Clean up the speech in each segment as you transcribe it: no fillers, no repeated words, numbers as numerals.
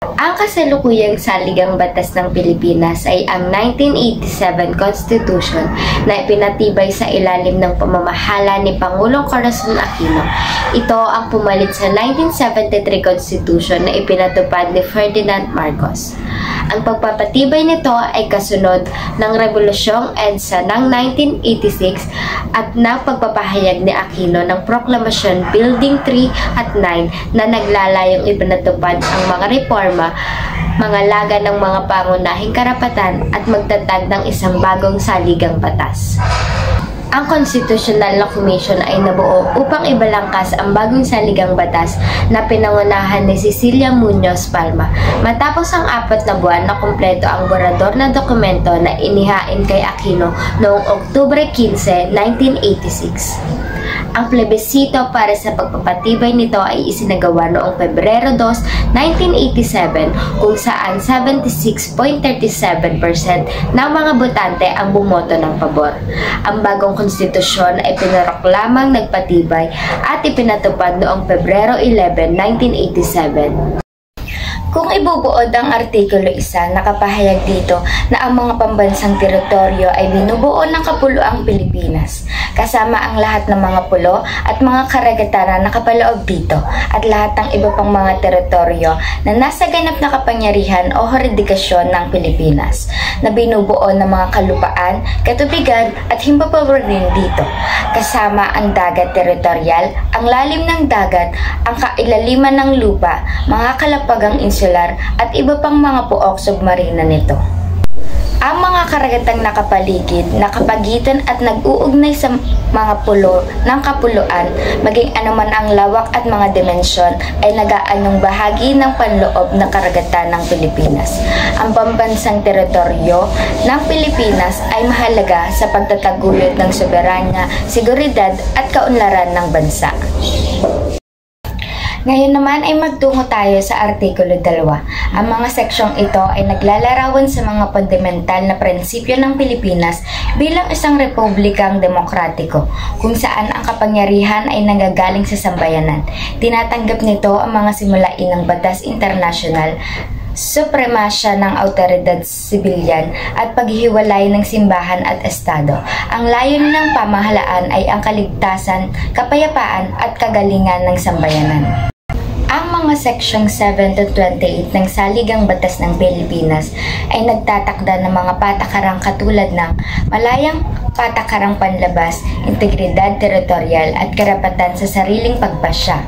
Ang kasalukuyang saligang batas ng Pilipinas ay ang 1987 Constitution na ipinatibay sa ilalim ng pamamahala ni Pangulong Corazon Aquino. Ito ang pumalit sa 1973 Constitution na ipinatupad ni Ferdinand Marcos. Ang pagpapatibay nito ay kasunod ng Rebolusyong EDSA ng 1986 at ng pagpapahayag ni Aquino ng Proklamasyon Building 3 at 9 na naglalayong ipinatupad ang mga reforma, mga laga ng mga pangunahing karapatan at magtatag ng isang bagong saligang batas. Ang Constitutional Law Commission ay nabuo upang ibalangkas ang bagong saligang batas na pinangunahan ni Cecilia Muñoz Palma matapos ang 4 na buwan na kumpleto ang borador na dokumento na inihain kay Aquino noong Oktubre 15, 1986. Ang plebisito para sa pagpapatibay nito ay isinagawa noong Pebrero 2, 1987 kung saan 76.37% ng mga botante ang bumoto ng pabor. Ang bagong konstitusyon ay pinaroklamang nagpatibay at ipinatupad noong Pebrero 11, 1987. Kung ibubuod ang Artikulo 1, nakapahayag dito na ang mga pambansang teritoryo ay binubuo ng Kapuluang Pilipinas, kasama ang lahat ng mga pulo at mga karagatan na nakapaloob dito, at lahat ng iba pang mga teritoryo na nasa ganap na kapangyarihan o jurisdikasyon ng Pilipinas, na binubuo ng mga kalupaan, katubigan at himpapawid din dito, kasama ang dagat teritorial, ang lalim ng dagat, ang kailaliman ng lupa, mga kalapagang insular at iba pang mga puok submarina nito. Ang mga karagatang nakapaligid, nakapagitan at nag-uugnay sa mga pulo ng kapuluan, maging anuman ang lawak at mga dimensyon, ay nagaanong bahagi ng panloob na karagatan ng Pilipinas. Ang pambansang teritoryo ng Pilipinas ay mahalaga sa pagtataguyod ng soberanya, seguridad at kaunlaran ng bansa. Ngayon naman ay magtungo tayo sa Artikulo 2. Ang mga seksyong ito ay naglalarawan sa mga fundamental na prinsipyo ng Pilipinas bilang isang republikang demokratiko, kung saan ang kapangyarihan ay nanggagaling sa sambayanan. Tinatanggap nito ang mga simulain ng batas internasyonal, supremasya ng awtoridad sibilyan at paghihiwalay ng simbahan at estado. Ang layunin ng pamahalaan ay ang kaligtasan, kapayapaan at kagalingan ng sambayanan. Ang mga seksyong 7 to 28 ng Saligang Batas ng Pilipinas ay nagtatakda ng mga patakarang katulad ng malayang patakarang panlabas, integridad teritorial at karapatan sa sariling pagpasya,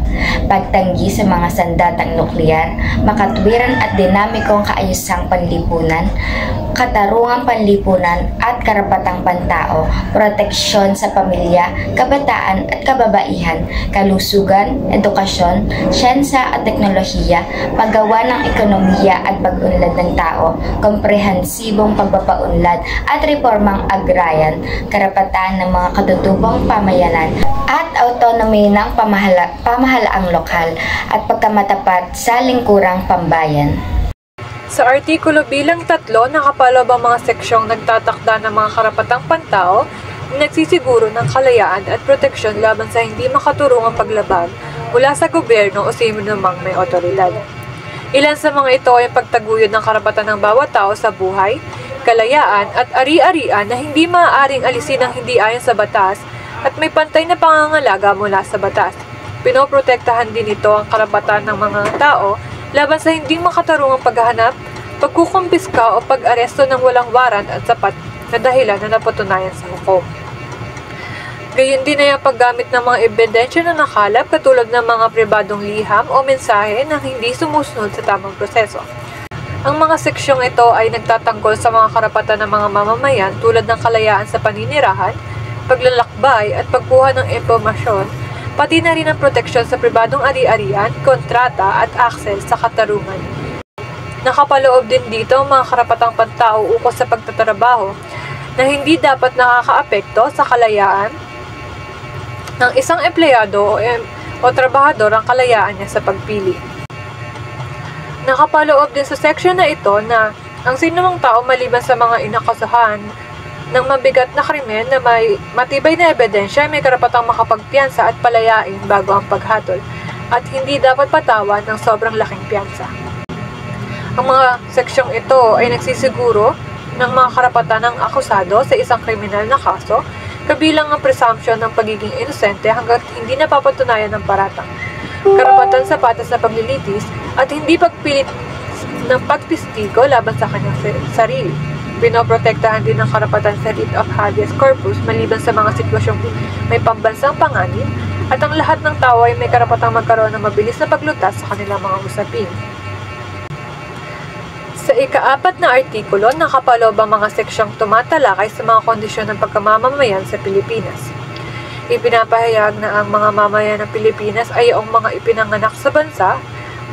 pagtanggi sa mga sandatang nuklear, makatwiran at dinamikong kaayusang panlipunan, katarungang panlipunan at karapatang pantao, proteksyon sa pamilya, kabataan at kababaihan, kalusugan, edukasyon, siyensa at teknolohiya, paggawa ng ekonomiya at pag-unlad ng tao, komprehensibong pagpapaunlad at reformang agrayan, karapatan ng mga katutubong pamayanan at autonomy ng pamahalaang lokal at pagkamatapat sa lingkurang pambayan. Sa Artikulo bilang 3, nakapaloob ang mga seksyong nagtatakda ng mga karapatang pantao na nagsisiguro ng kalayaan at proteksyon laban sa hindi makaturungang paglabag mula sa gobyerno o sino namang may otoridad. Ilan sa mga ito ay pagtaguyod ng karapatan ng bawat tao sa buhay, kalayaan at ari-arian na hindi maaaring alisin ng hindi ayon sa batas at may pantay na pangangalaga mula sa batas. Pinoprotektahan din ito ang karapatan ng mga tao laban sa hindi makatarungang paghahanap, pagkukumpiska o pag-aresto ng walang waran at sapat na dahilan na napatunayan sa hukom. Gayon din ay ang paggamit ng mga ebidensya na nakalap katulad ng mga pribadong liham o mensahe na hindi sumusunod sa tamang proseso. Ang mga seksyong ito ay nagtatanggol sa mga karapatan ng mga mamamayan tulad ng kalayaan sa paninirahan, paglalakbay at pagkuha ng impormasyon, pati na rin ang proteksyon sa pribadong ari-arian, kontrata at akses sa katarungan. Nakapaloob din dito ang mga karapatang pantao ukol sa pagtatrabaho na hindi dapat nakakaapekto sa kalayaan ng isang empleyado o trabahador ang kalayaan niya sa pagpili. Nakapaloob din sa seksyon na ito na ang sinumang tao maliban sa mga inakasuhan ng mabigat na krimen na may matibay na ebidensya may karapatang makapagpiyansa at palayain bago ang paghatol at hindi dapat patawan ng sobrang laking piyansa. Ang mga seksyong ito ay nagsisiguro ng mga karapatan ng akusado sa isang kriminal na kaso, kabilang ang presumption ng pagiging inosente hanggat hindi napapatunayan ng paratang, karapatan sa patas na paglilitis at hindi pagpilit ng pagtistigo laban sa kanyang sarili. Pinoprotektahan din ng karapatan sa writ of habeas corpus maliban sa mga sitwasyong may pambansang panganib at ang lahat ng tao ay may karapatang magkaroon ng mabilis na paglutas sa kanilang mga usapin. Sa ika-4 na artikulo, nakapaloob ang mga seksyong tumatalakay sa mga kondisyon ng pagkamamamayan sa Pilipinas. Ipinapahayag na ang mga mamayan ng Pilipinas ay ang mga ipinanganak sa bansa,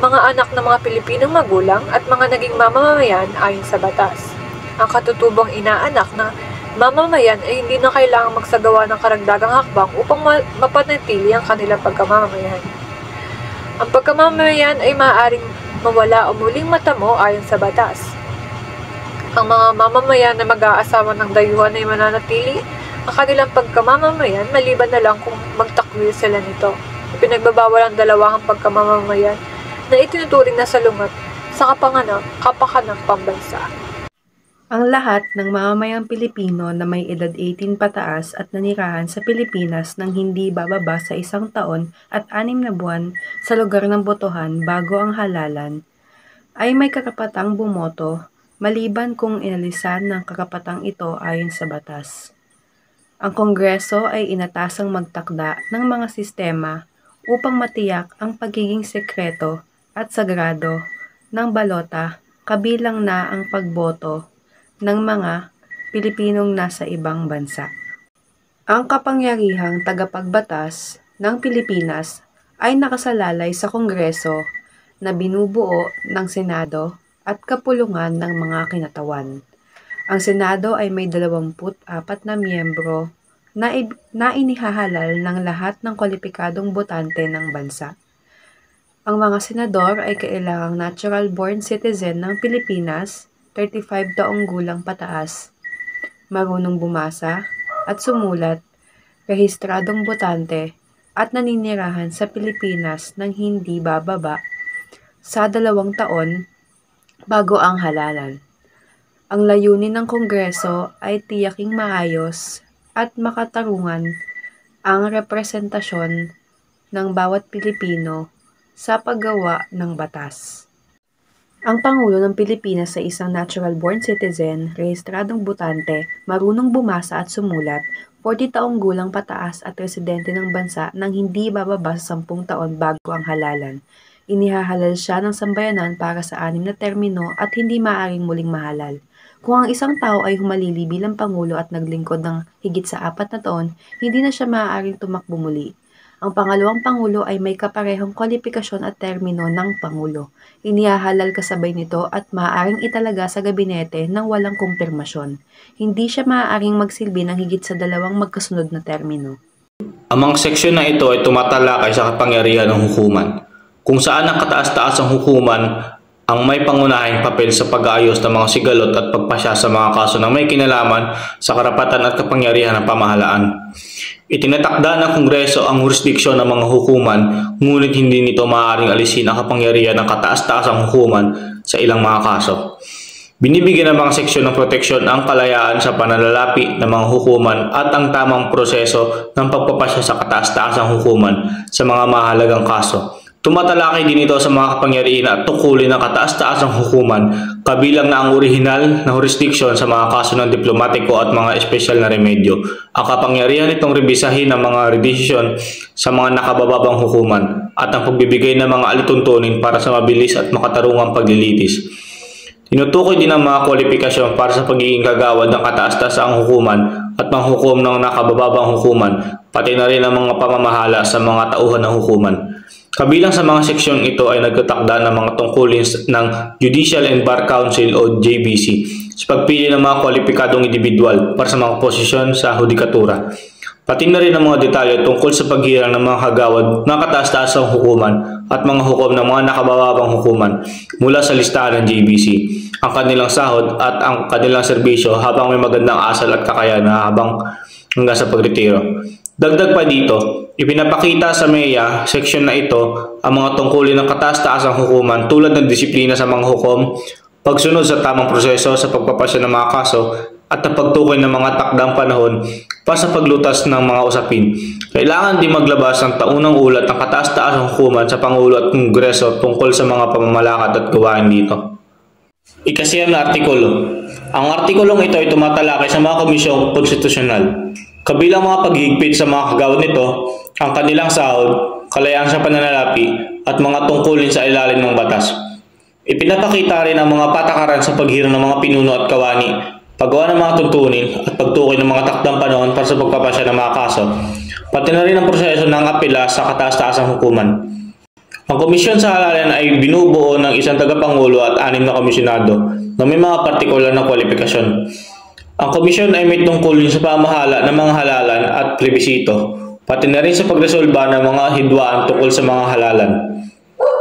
mga anak ng mga Pilipinong magulang at mga naging mamamayan ayon sa batas. Ang katutubong inaanak na mamamayan ay hindi na kailangang magsagawa ng karagdagang hakbang upang mapanatili ang kanilang pagkamamamayan. Ang pagkamamamayan ay maaaring mawala o muling matamo ayon sa batas. Ang mga mamamayan na mag-aasawa ng dayuhan ay mananatili ang kanilang pagkamamamayan maliban na lang kung magtakwil sila nito. Ipinagbabawal ang dalawang pagkamamamayan na itinuturing na salungat sa kapakanan pambansa. Ang lahat ng mamamayang Pilipino na may edad 18 pataas at nanirahan sa Pilipinas nang hindi bababa sa 1 taon at 6 na buwan sa lugar ng botohan bago ang halalan, ay may karapatang bumoto maliban kung inalisan ng karapatang ito ayon sa batas. Ang Kongreso ay inatasang magtakda ng mga sistema upang matiyak ang pagiging sekreto at sagrado ng balota kabilang na ang pagboto ng mga Pilipinong nasa ibang bansa. Ang kapangyarihang tagapagbatas ng Pilipinas ay nakasalalay sa Kongreso na binubuo ng Senado at kapulungan ng mga kinatawan. Ang Senado ay may 24 na miyembro na inihahalal ng lahat ng kwalipikadong botante ng bansa. Ang mga senador ay kailangang natural-born citizen ng Pilipinas, 35 taong gulang pataas, marunong bumasa at sumulat, rehistradong botante at naninirahan sa Pilipinas nang hindi bababa sa 2 taon bago ang halalan. Ang layunin ng Kongreso ay tiyaking maayos at makatarungan ang representasyon ng bawat Pilipino sa paggawa ng batas. Ang Pangulo ng Pilipinas ay isang natural-born citizen, rehistradong botante, marunong bumasa at sumulat, 40 taong gulang pataas at residente ng bansa nang hindi bababa sa 10 taon bago ang halalan. Inihahalal siya ng sambayanan para sa 6 na termino at hindi maaaring muling mahalal. Kung ang isang tao ay humalili bilang Pangulo at naglingkod ng higit sa 4 na taon, hindi na siya maaaring tumakbo muli. Ang pangalawang Pangulo ay may kaparehong kwalifikasyon at termino ng Pangulo. Inihahalal kasabay nito at maaaring italaga sa gabinete nang walang kumpirmasyon. Hindi siya maaaring magsilbi ng higit sa 2 magkasunod na termino. Ang mga seksyon na ito ay tumatalakay sa kapangyarihan ng hukuman, kung saan ang kataas-taas ng hukuman ang may pangunahing papel sa pag-aayos ng mga sigalot at pagpasya sa mga kaso na may kinalaman sa karapatan at kapangyarihan ng pamahalaan. Itinatakda ng Kongreso ang jurisdiksyon ng mga hukuman, ngunit hindi nito maaaring alisin ang kapangyarihan ng kataas-taasang hukuman sa ilang mga kaso. Binibigyan ng mga seksyon ng proteksyon ang kalayaan sa pananalapi ng mga hukuman at ang tamang proseso ng pagpapasya sa kataas-taasang hukuman sa mga mahalagang kaso. Tumatalakay din ito sa mga kapangyarihan at tungkulin ng kataas-taasang hukuman, kabilang na ang orihinal na jurisdiksyon sa mga kaso ng diplomatiko at mga espesyal na remedyo. Ang kapangyarihan itong rebisahin ng mga desisyon sa mga nakabababang hukuman at ang pagbibigay ng mga alituntunin para sa mabilis at makatarungang paglilitis. Tinutukoy din ang mga kwalifikasyon para sa pagiging kagawad ng kataas-taasang hukuman at manghukom ng nakabababang hukuman, pati na rin ang mga pamamahala sa mga tauhan ng hukuman. Kabilang sa mga seksyon ito ay nagtatakda ng mga tungkulin ng Judicial and Bar Council o JBC sa pagpili ng mga kwalipikadong individual para sa mga posisyon sa hudikatura. Pati na rin ang mga detalye tungkol sa paghirang ng mga kagawad ng kataas-taasang hukuman at mga hukom ng mga nakabababang hukuman mula sa listahan ng JBC, ang kanilang sahod at ang kanilang serbisyo habang may magandang asal at kakayahan hanggang sa pagretiro. Dagdag pa dito, ipinapakita sa MEA seksyon na ito ang mga tungkulin ng kataas-taasang hukuman tulad ng disiplina sa mga hukom, pagsunod sa tamang proseso sa pagpapasya ng mga kaso at ang pagtukoy ng mga takdang panahon para sa paglutas ng mga usapin. Kailangan din maglabas ng taunang ulat ng kataas-taasang hukuman sa Pangulo at Kongreso tungkol sa mga pamamalakad at gawain dito. Ikasiyam na artikulo. Ang artikulong ito ay tumatalakay sa mga komisyong konstitusyonal. Kabilang mga paghigpit sa mga kagawad nito, ang kanilang sahod, kalayaan sa pananalapi, at mga tungkulin sa ilalim ng batas. Ipinapakita rin ang mga patakaran sa paghirang ng mga pinuno at kawani, paggawa ng mga tuntunin, at pagtukoy ng mga takdang panahon para sa pagpapasya ng mga kaso, pati na rin ang proseso ng apela sa kataas-taasang hukuman. Ang komisyon sa halalan ay binubuo ng isang tagapangulo at 6 na komisyonado na may mga partikular na kwalifikasyon. Ang komisyon ay may tungkulin sa pamahala ng mga halalan at plebisito, pati na rin sa pagresolba ng mga hidwaan tungkol sa mga halalan.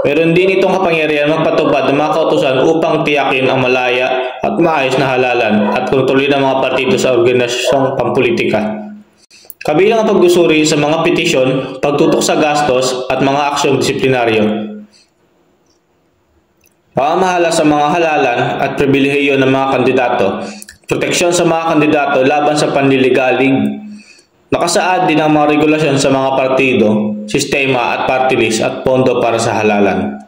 Meron din itong kapangyarihan magpatupad ng mga kautusan upang tiyakin ang malaya at maayos na halalan at kontrolin ang mga partido sa organisasyong pampolitika. Kabilang ang pagdusuri sa mga petisyon, pagtutok sa gastos at mga aksyong disiplinaryo. Pamamahala sa mga halalan at pribilehiyo ng mga kandidato. Proteksyon sa mga kandidato laban sa panliligalig. Nakasaad din ang mga regulasyon sa mga partido, sistema at party list at pondo para sa halalan.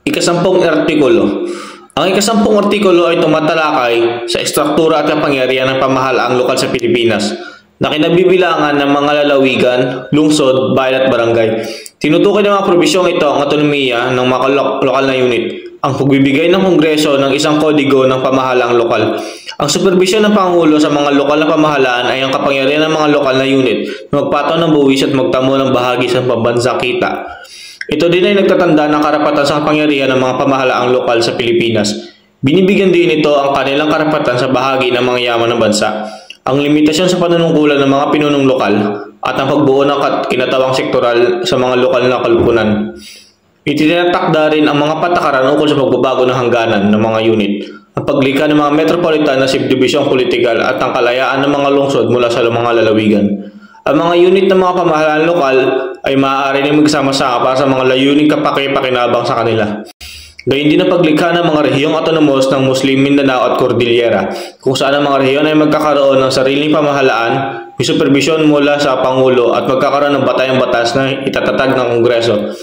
Ikasampung artikulo. Ang ikasampung artikulo ay tumatalakay sa estruktura at kapangyarihan ng pamahalaang lokal sa Pilipinas na kinabibilangan ng mga lalawigan, lungsod, bayan at barangay. Tinutukoy ng mga probisyong ito ang autonomiya ng mga lokal na unit, ang pagbibigay ng Kongreso ng isang kodigo ng pamahalaang lokal. Ang superbisyon ng Pangulo sa mga lokal na pamahalaan ay ang kapangyarihan ng mga lokal na unit na magpataw ng buwis at magtamo ng bahagi sa pambansang kita. Ito din ay nagtatanda ng karapatan sa kapangyarihan ng mga pamahalaang lokal sa Pilipinas. Binibigyan din ito ang kanilang karapatan sa bahagi ng mga yaman ng bansa, ang limitasyon sa panunungkulan ng mga pinunong lokal at ang pagbuo ng kinatawang sektoral sa mga lokal na kalpunan. Itinatakda rin ang mga patakaran ukol sa pagbabago ng hangganan ng mga unit, ang paglikha ng mga metropolitan na subdivisyong politikal at ang kalayaan ng mga lungsod mula sa mga lalawigan. Ang mga unit ng mga pamahalaan lokal ay maaari rin magsama-sama para sa mga layuning kapaki-pakinabang sa kanila. Gayun din ang paglikha ng mga rehiyong autonomous ng Muslim Mindanao at Cordillera, kung saan ang mga rehiyon ay magkakaroon ng sariling pamahalaan, may superbisyon mula sa Pangulo at magkakaroon ng batayang batas na itatatag ng Kongreso.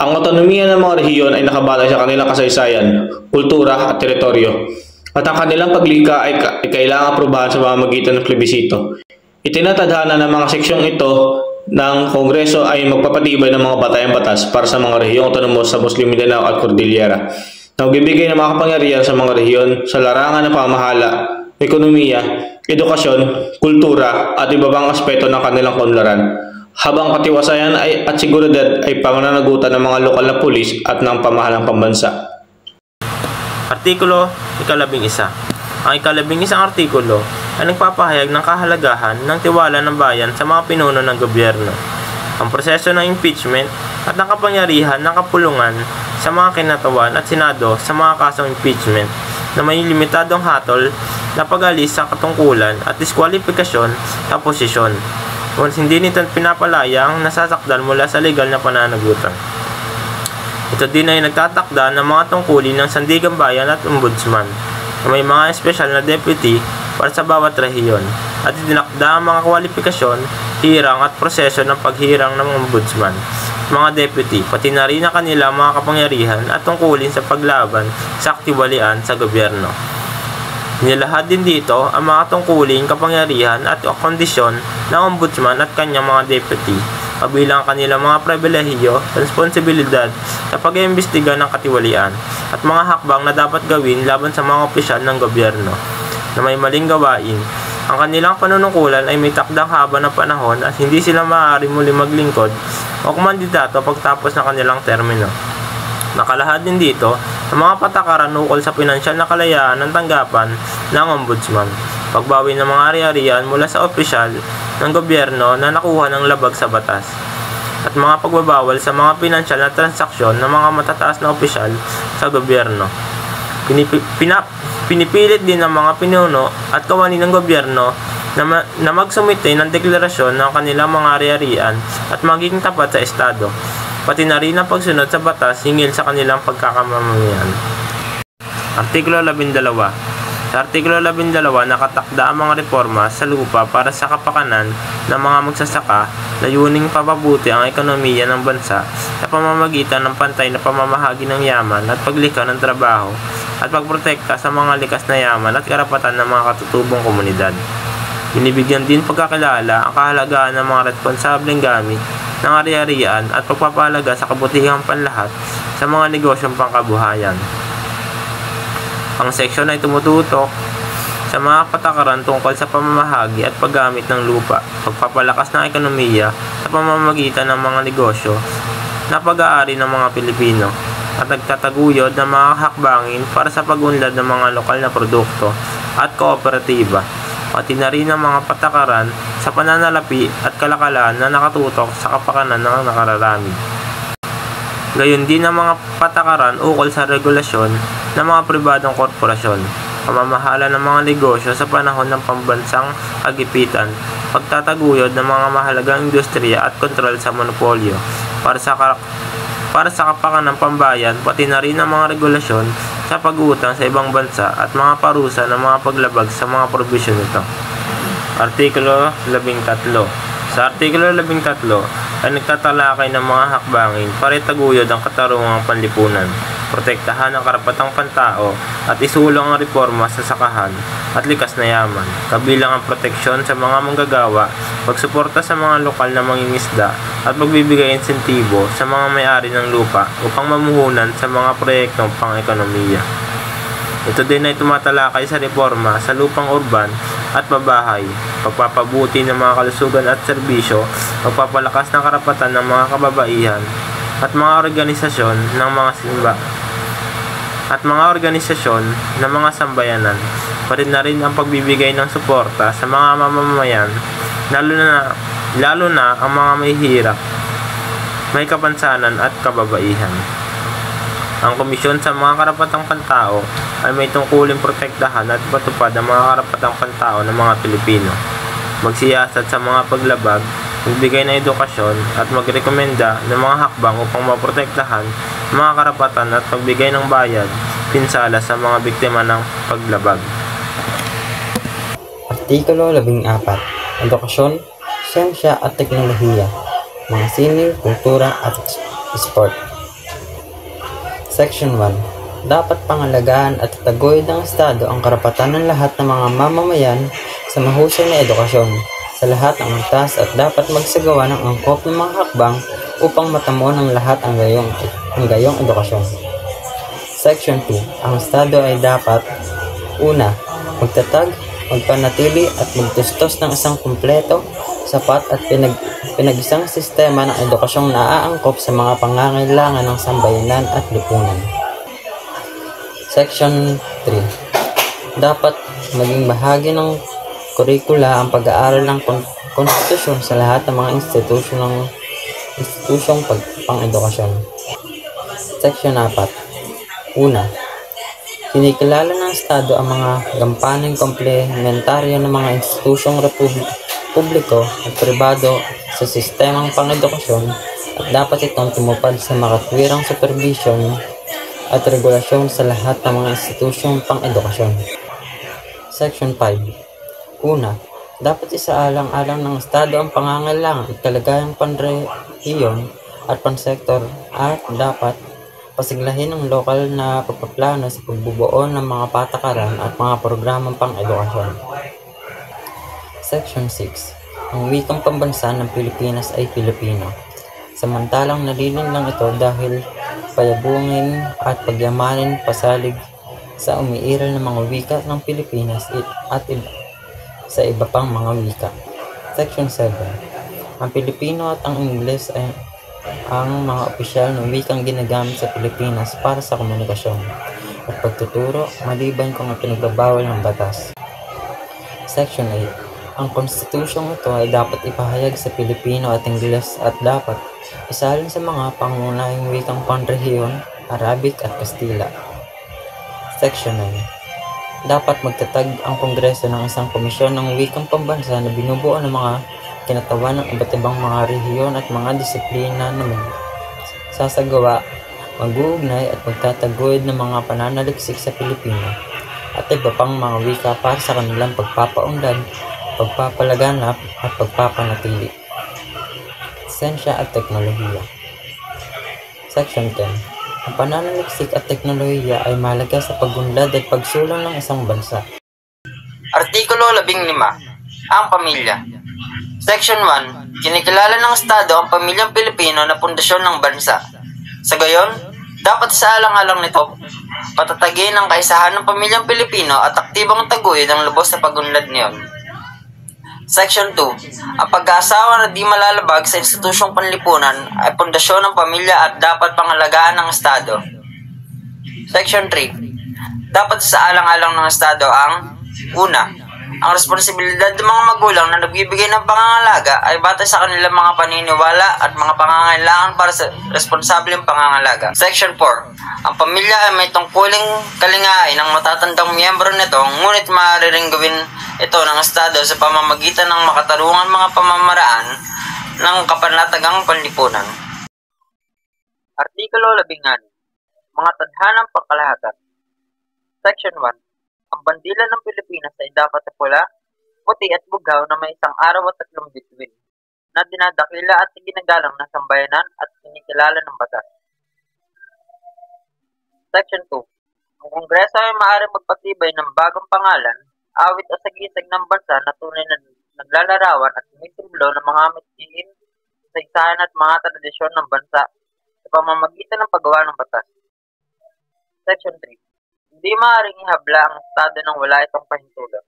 Ang autonomiya ng mga rehiyon ay nakabatay sa kanilang kasaysayan, kultura at teritoryo, at ang kanilang paglikha ay kailangang aprobahan sa pamamagitan ng plebisito. Itinatadhana ng mga seksyong ito ng Kongreso ay magpapatibay ng mga batayang batas para sa mga rehiyong autonomous sa Muslim Mindanao at Cordillera, na magbibigay ng mga kapangyarihan sa mga rehiyon sa larangan ng pamahala, ekonomiya, edukasyon, kultura at iba pang aspeto ng kanilang kaunlaran, habang katiwasayan at seguridad ay pananagutan ng mga lokal na pulis at ng pamahalang pambansa. Artikulo 11. Ang 11 artikulo ay nagpapahayag ng kahalagahan ng tiwala ng bayan sa mga pinuno ng gobyerno, ang proseso ng impeachment at ang kapangyarihan ng kapulungan sa mga kinatawan at senado sa mga kasong impeachment na may limitadong hatol na pag-alis sa katungkulan at diskwalifikasyon sa posisyon, once hindi nito pinapalaya ang nasasakdal mula sa legal na pananagutan. Ito din ay nagtatakda ng mga tungkulin ng Sandigang Bayan at Ombudsman na may mga espesyal na deputy para sa bawat rehiyon at itinakda ang mga kwalifikasyon, hirang at proseso ng paghirang ng Ombudsman, mga deputy, pati na rin ang kanilang mga kapangyarihan at tungkulin sa paglaban sa aktiwalian sa gobyerno. Nilahad din dito ang mga tungkulin, kapangyarihan at kondisyon ng Ombudsman at kanyang mga deputy, kabilang kanilang mga pribilehiyo, responsibilidad sa pag-iimbestiga ng katiwalian at mga hakbang na dapat gawin laban sa mga opisyal ng gobyerno na may maling gawain. Ang kanilang panunungkulan ay may takdang haba ng panahon at hindi sila maaari muli maglingkod o kumandidato pagtapos ng kanilang termino. Nakalahad din dito ang mga patakaran ukol sa pinansyal na kalayaan ng tanggapan ng Ombudsman, pagbawi ng mga ari-arian mula sa opisyal ng gobyerno na nakuha ng labag sa batas, at mga pagbabawal sa mga pinansyal na transaksyon ng mga matataas na opisyal sa gobyerno. Pinipilit din ng mga pinuno at kawani ng gobyerno na magsumite ng deklarasyon ng kanilang mga ari-arian at maging tapat sa Estado, pati na rin ang pagsunod sa batas hingil sa kanilang pagkakamamayan. Artikulo 12. Sa Artikulo 12, nakatakda ang mga reforma sa lupa para sa kapakanan ng mga magsasaka, layuning papabuti ang ekonomiya ng bansa sa pamamagitan ng pantay na pamamahagi ng yaman at paglikha ng trabaho at pagprotekta sa mga likas na yaman at karapatan ng mga katutubong komunidad. Binibigyan din pagkakilala ang kahalagahan ng mga responsableng gamit ng ari-arian at pagpapahalaga sa kabutihang panlahat sa mga negosyong pangkabuhayan. Ang seksyon ay tumututok sa mga patakaran tungkol sa pamamahagi at paggamit ng lupa, pagpapalakas ng ekonomiya sa pamamagitan ng mga negosyo na pag-aari ng mga Pilipino at nagtataguyod ng mga hakbangin para sa pag-unlad ng mga lokal na produkto at kooperatiba, pati na rin ang mga patakaran sa pananalapi at kalakalan na nakatutok sa kapakanan ng nakararami. Gayon din ang mga patakaran ukol sa regulasyon ng mga pribadong korporasyon, pamamahala ng mga negosyo sa panahon ng pambansang kagipitan, pagtataguyod ng mga mahalagang industriya at kontrol sa monopolyo para sa kapakanan ng pambayan, pati na rin ang mga regulasyon sa pag-uutang sa ibang bansa at mga parusa ng mga paglabag sa mga probisyon nito. Artikulo 13. Sa Artikulo 13 ay nagtatalakay ng mga hakbangin para itaguyod ang katarungang panlipunan, protektahan ang karapatang pantao at isulong ang reforma sa sakahan at likas na yaman, kabilang ang proteksyon sa mga manggagawa, pagsuporta sa mga lokal na mangingisda at pagbibigay insentibo sa mga may-ari ng lupa upang mamuhunan sa mga proyektong pang-ekonomiya. Ito din ay tumatalakay sa reforma sa lupang urban at pabahay, pagpapabuti ng mga kalusugan at serbisyo, pagpapalakas ng karapatan ng mga kababaihan at mga organisasyon ng mga sambayanan, pati na rin ang pagbibigay ng suporta sa mga mamamayan, lalo na ang mga may hirap, may kapansanan at kababaihan. Ang Komisyon sa mga Karapatang Pantao ay may tungkulin protektahan at patupad ang mga karapatang pantao ng mga Pilipino, magsiyasat sa mga paglabag, magbigay ng edukasyon at magrekomenda ng mga hakbang upang maprotektahan ang mga karapatan at magbigay ng bayad pinsala sa mga biktima ng paglabag. Artikulo 14. Edukasyon, siyensya at teknolohiya, mga sining, kultura at sport. Section 1. Dapat pangalagaan at itaguyod ng Estado ang karapatan ng lahat ng mga mamamayan sa mahusay na edukasyon sa lahat ng antas at dapat magsagawa ng angkop ng mga hakbang upang matamo ng lahat ang gayong edukasyon. Section 2. Ang Estado ay dapat: una, magtatag, magpanatili at magtustos ng isang kumpleto, sapat at pinag-isang sistema ng edukasyong naaangkop sa mga pangangailangan ng sambayanan at lipunan. Section 3. Dapat maging bahagi ng kurikula ang pag-aaral ng konstitusyon sa lahat ng mga institusyong pang-edukasyon. Section 4. Una, kinikilala ng Estado ang mga gampaning komplementaryo ng mga institusyong publiko at pribado sa sistemang pang-edukasyon at dapat itong tumupad sa makatwirang supervision at regulasyon sa lahat ng mga institusyong pang-edukasyon. Section 5. Una, dapat isaalang-alang ng Estado ang pangangailangan at kalagayang panrehiyon at pansektor at dapat pasiglahin ng lokal na pagpaplano sa pagbubuo ng mga patakaran at mga programang pang-edukasyon. Section 6. Ang wikang pambansa ng Pilipinas ay Pilipino. Samantalang naliling lang ito dahil payabungin at pagyamanin pasalig sa umiiral ng mga wika ng Pilipinas at sa iba pang mga wika. Section 7. Ang Pilipino at ang Ingles ay ang mga opisyal ng wikang ginagamit sa Pilipinas para sa komunikasyon at pagtuturo maliban kung ang pinagbabawal ng batas. Section 8. Ang konstitusyong ito ay dapat ipahayag sa Pilipino at Ingles at dapat isalin sa mga pangunahing wikang panrehiyon, Arabic at Kastila. Section 9. dapat magtatag ang Kongreso ng isang komisyon ng wikang pambansa na binubuo ng mga kinatawan ng iba't ibang mga rehiyon at mga disiplina naman sasagawa, mag-uugnay at magtataguyod ng mga pananaliksik sa Pilipino at iba pang mga wika para sa kanilang pagpapaunlad, pagpapalaganap at pagpapanatili. Siyensya at teknolohiya. Section 10. Ang pananaliksik at teknolohiya ay mahalaga sa pagunlad at pagsulong ng isang bansa. Artikulo 15. Ang pamilya. Section 1. Kinikilala ng Estado ang pamilyang Pilipino na pundasyon ng bansa. Sa gayon, dapat sa alang-alang nito, patatagin ang kaisahan ng pamilyang Pilipino at aktibong taguyod ang lubos sa pagunlad niyon. Section 2. Ang pag-aasawa na di malalabag sa institusyong panlipunan ay pundasyon ng pamilya at dapat pangalagaan ng Estado. Section 3. Dapat sa alang-alang ng Estado ang una, ang responsibilidad ng mga magulang na nagbibigay ng pangangalaga ay batay sa kanilang mga paniniwala at mga pangangailangan para sa responsableng pangangalaga. Section 4. Ang pamilya ay may tungkuling kalingain ng matatandang miyembro nito, ngunit maaari ring gawin ito ng Estado sa pamamagitan ng makatarungan mga pamamaraan ng kapanatagang panlipunan. Artikulo 16. Mga tadhanang pangkalahatan. Section 1. Ang bandila ng Pilipinas ay dapat na pula, puti at bugaw na may isang araw at 3 bituin, na dinadakila at ginagalang ng sambayanan at kinikilala ng batas. Section 2. Ang Kongreso ay maaaring magpatibay ng bagong pangalan, awit o sagisag ng bansa na tunay na naglalarawan at sumisimbolo ng mga mithiin, kasaysayan at mga tradisyon ng bansa sa pamamagitan ng paggawa ng batas. Section 3. Hindi maaaring ihabla ang Estado nang wala itong pahintulot.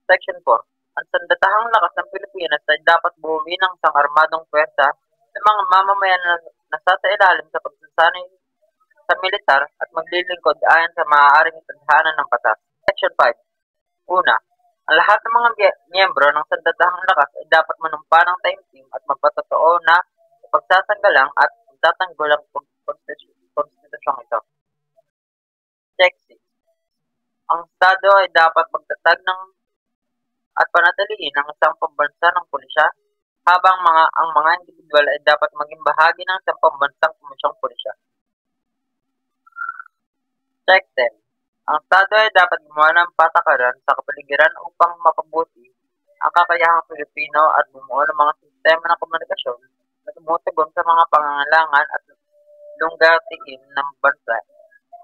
Section 4. Ang sandatahang lakas ng Pilipinas ay dapat buuin ng isang armadong pwersa ng mga mamamayan na nasa ilalim sa pagsasanay sa militar at maglilingkod ayon sa maaaring tadhana ng batas. Section 5. Una, ang lahat ng mga miyembro ng sandatahang lakas ay dapat manumpa ng taimtim at magpatotoo na pagsasanggalang at magtatanggol ang konstitusyong ito. Check 6. Ang Estado ay dapat magtatag ng at panatilihin ang isang pambansa ng pulisya, habang ang mga individual ay dapat maging bahagi ng isang pambansang komisyong pulisya. Check 10. Ang Estado ay dapat gumawa ng patakaran sa kapaligiran upang mapabuti ang kakayahang Pilipino at bumuo ng mga sistema ng komunikasyon na tumutugon sa mga pangangailangan at lunggatiin ng bansa,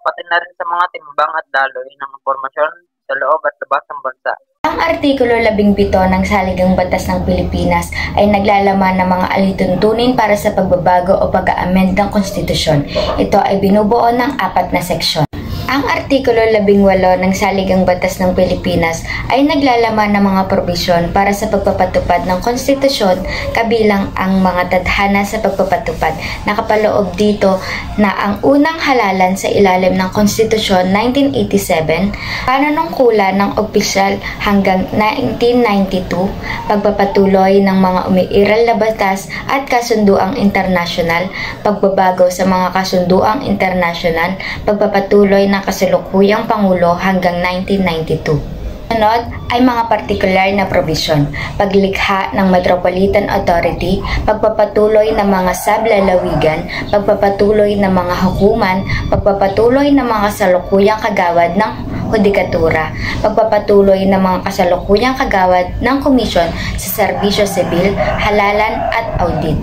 pati na rin sa mga timbang at daloy ng impormasyon sa loob at labas ng bansa. Ang Artikulo 17 ng Saligang Batas ng Pilipinas ay naglalaman ng mga alituntunin para sa pagbabago o pag-aamend ng konstitusyon. Ito ay binubuo ng 4 na seksyon. Ang Artikulo 18 ng Saligang Batas ng Pilipinas ay naglalaman ng mga probisyon para sa pagpapatupad ng konstitusyon, kabilang ang mga tadhana sa pagpapatupad. Nakapaloob dito na ang unang halalan sa ilalim ng Konstitusyon 1987, panunungkulan ng opisyal hanggang 1992, pagpapatuloy ng mga umiiral na batas at kasunduang internasyonal, pagbabago sa mga kasunduang internasyonal, pagpapatuloy ng kasalukuyang Pangulo hanggang 1992. Sunod ay mga partikular na probisyon, paglikha ng Metropolitan Authority, pagpapatuloy ng mga sablalawigan, pagpapatuloy ng mga hukuman, pagpapatuloy ng mga kasalukuyang kagawad ng hudikatura, pagpapatuloy ng mga kasalukuyang kagawad ng komisyon sa serbisyo sibil, halalan at audit.